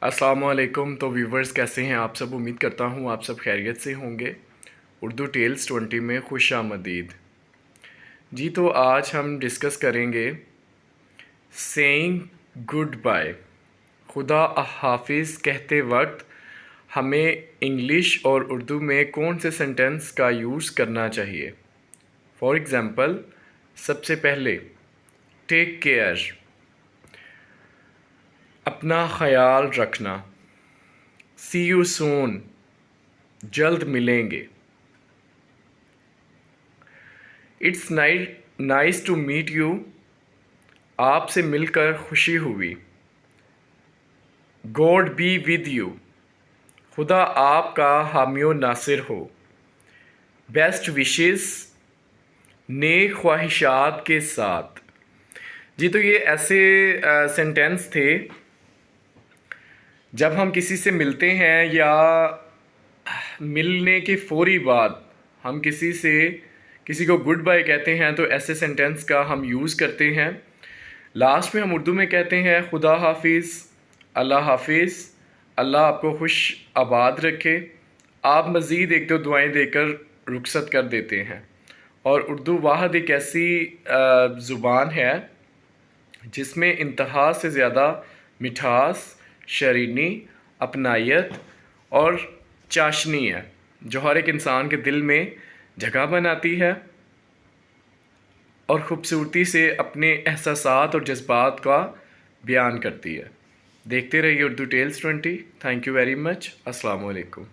अस्सलाम वालेकुम। तो व्यूवर्स कैसे हैं आप सब? उम्मीद करता हूँ आप सब खैरियत से होंगे। उर्दू टेल्स 20 में खुश आमदीद जी। तो आज हम डिस्कस करेंगे सेइंग गुड बाय, खुदा हाफिज़ कहते वक्त हमें इंग्लिश और उर्दू में कौन से सेंटेंस का यूज़ करना चाहिए। फॉर एग्ज़ाम्पल, सबसे पहले टेक केयर, अपना ख्याल रखना। सी यू सून, जल्द मिलेंगे। It's nice to meet you, आपसे मिलकर खुशी हुई। गॉड बी विद यू, खुदा आपका हामियो नासिर हो। बेस्ट विशेस, नेक ख्वाहिशात के साथ। जी, तो ये ऐसे सेंटेंस थे जब हम किसी से मिलते हैं या मिलने के फौरी बाद हम किसी को गुड बाय कहते हैं, तो ऐसे सेंटेंस का हम यूज़ करते हैं। लास्ट में हम उर्दू में कहते हैं खुदा हाफिज़, अल्लाह हाफिज़, अल्लाह आपको खुश आबाद रखे। आप मज़ीद एक दो दुआएं देकर रुखसत कर देते हैं। और उर्दू वाहिद एक ऐसी ज़ुबान है जिसमें इंतहा से ज़्यादा मिठास, शरीनी, अपनायत और चाशनी है, जो हर एक इंसान के दिल में जगह बनाती है और ख़ूबसूरती से अपने एहसासात और जज्बात का बयान करती है। देखते रहिए Urdu tales 20। Thank you very much. अस्सलाम वालेकुम।